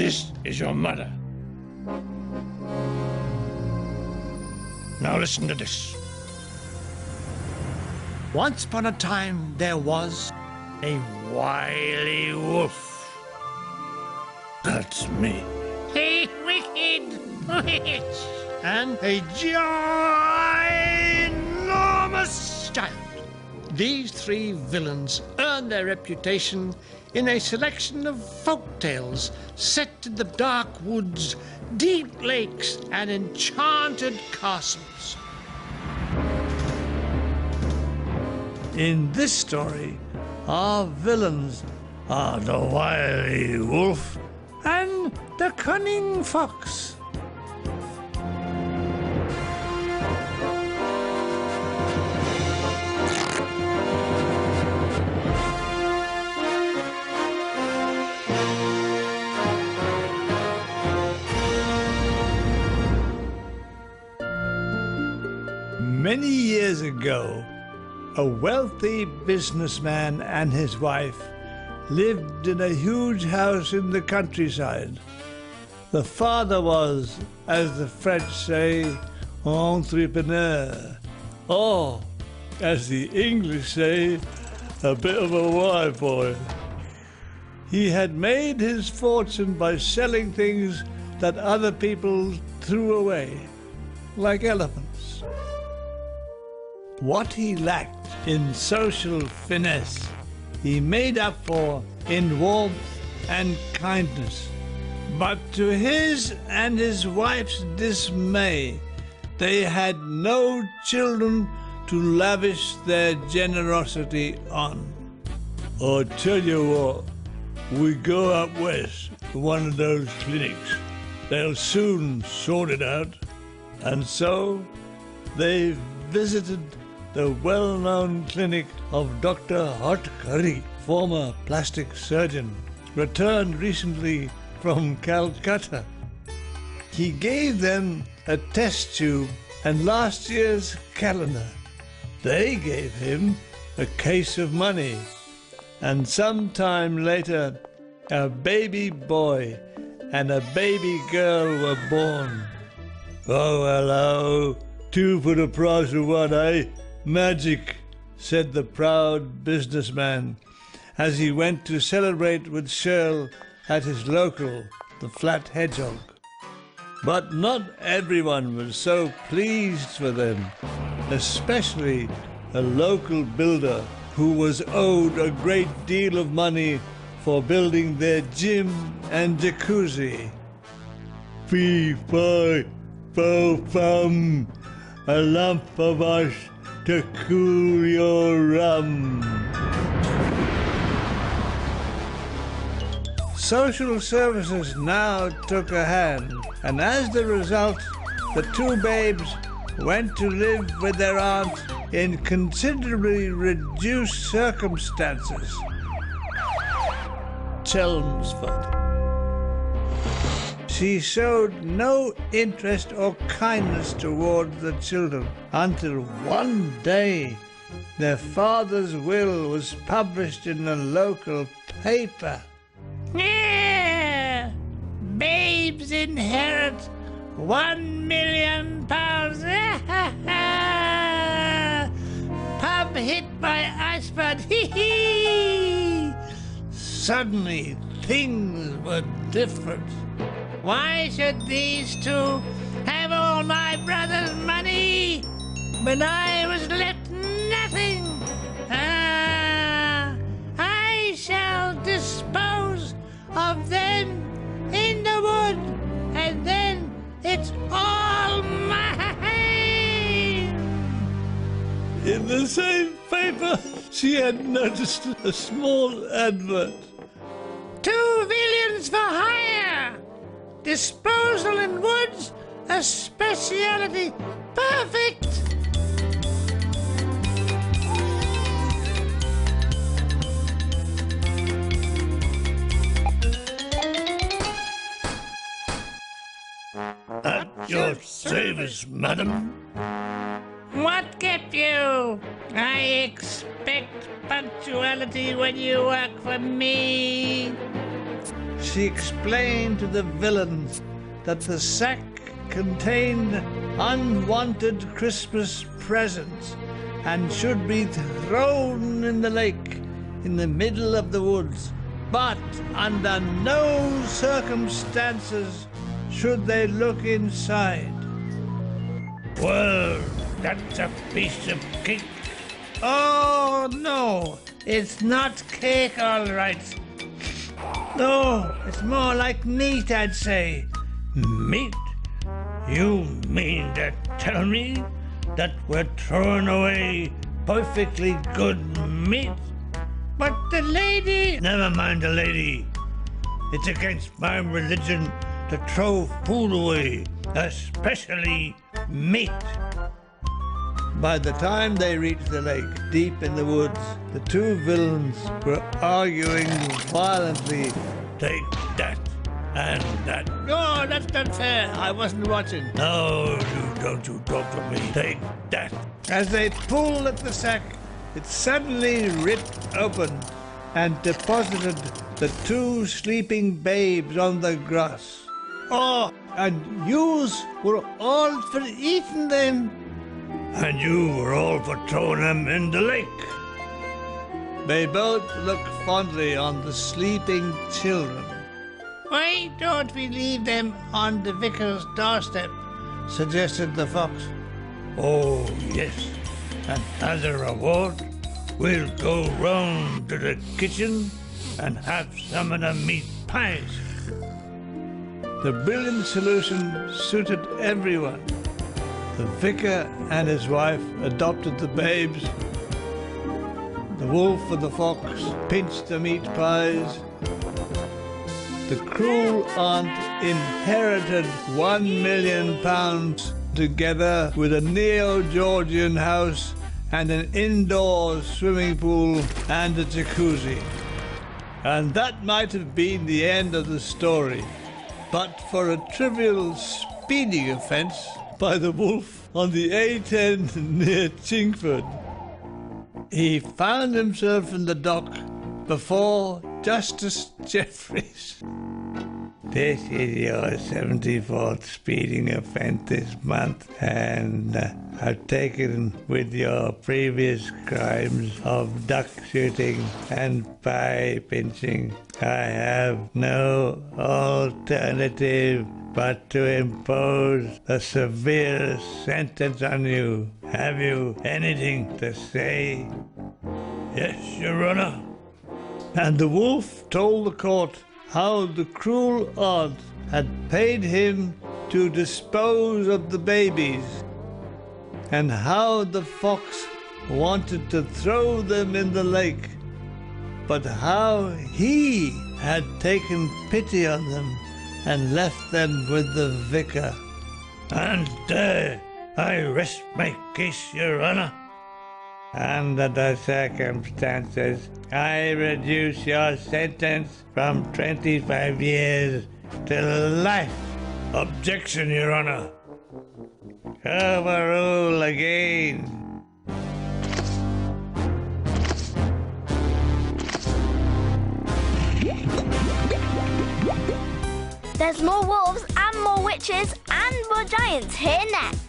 This is your mother. Now listen to this. Once upon a time there was a wily wolf. That's me. Hey, wicked witch! And a ginormous giant. These three villains earned their reputation in a selection of folk tales set in the dark woods, deep lakes, and enchanted castles. In this story, our villains are the wily wolf and the cunning fox. Many years ago, a wealthy businessman and his wife lived in a huge house in the countryside. The father was, as the French say, entrepreneur, or, as the English say, a bit of a wild boy. He had made his fortune by selling things that other people threw away, like elephants. What he lacked in social finesse, he made up for in warmth and kindness. But to his and his wife's dismay, they had no children to lavish their generosity on. I tell you what, we go up west to one of those clinics. They'll soon sort it out. And so they visited the well-known clinic of Dr. Hotkari, former plastic surgeon, returned recently from Calcutta. He gave them a test tube and last year's calendar. They gave him a case of money, and sometime later a baby boy and a baby girl were born. Oh, hello, 2 for the price of 1, eh? Magic, said the proud businessman as he went to celebrate with Shirl at his local, the Flat Hedgehog. But not everyone was so pleased for them, especially a local builder who was owed a great deal of money for building their gym and jacuzzi. Fee, fi, fo, fum, a lump of ice to cool your rum. Social services now took a hand, and as the result, the 2 babes went to live with their aunt in considerably reduced circumstances. Chelmsford. She showed no interest or kindness toward the children until one day their father's will was published in a local paper. Yeah! Babes inherit £1 million. Pub hit by iceberg. Hee-hee! Suddenly, things were different. Why should these 2 have all my brother's money when I was left nothing? I shall dispose of them in the wood, and then it's all mine. In the same paper, she had noticed a small advert. 2 villains for hire. Disposal in woods, a speciality. Perfect. At your service, madam. What kept you? I expect punctuality when you work for me. she explained to the villains that the sack contained unwanted Christmas presents and should be thrown in the lake in the middle of the woods. But under no circumstances should they look inside. Well, that's a piece of cake. Oh, no, It's not cake, all right. no, it's more like meat, I'd say. Meat? You mean to tell me that we're throwing away perfectly good meat? But the lady... Never mind the lady. It's against my religion to throw food away, especially meat. By the time they reached the lake, deep in the woods, the two villains were arguing violently. Take that and that. No, that's not fair. I wasn't watching. No, you talk to me. Take that. As they pulled at the sack, it suddenly ripped open and deposited the two sleeping babes on the grass. Oh, and yous were all for eating them. And you were all for throwing them in the lake. They both looked fondly on the sleeping children. Why don't we leave them on the vicar's doorstep? Suggested the fox. Oh, yes. And as a reward, we'll go round to the kitchen and have some of the meat pies. The brilliant solution suited everyone. The vicar and his wife adopted the babes. The wolf and the fox pinched the meat pies. The cruel aunt inherited £1 million together with a neo-Georgian house and an indoor swimming pool and a jacuzzi. And that might have been the end of the story, but for a trivial speeding offence by the wolf on the A10 near Chingford. He found himself in the dock before Justice Jeffreys. This is your 74th speeding offence this month, and I've taken with your previous crimes of duck shooting and pie pinching. I have no alternative but to impose a severe sentence on you. Have you anything to say? Yes, Your Honor. And the wolf told the court how the cruel aunt had paid him to dispose of the babies, and how the fox wanted to throw them in the lake, but how he had taken pity on them and left them with the vicar. And I rest my case, Your Honor. Under the circumstances, I reduce your sentence from 25 years to life. Objection, Your Honor. Overrule again. There's more wolves and more witches and more giants here next.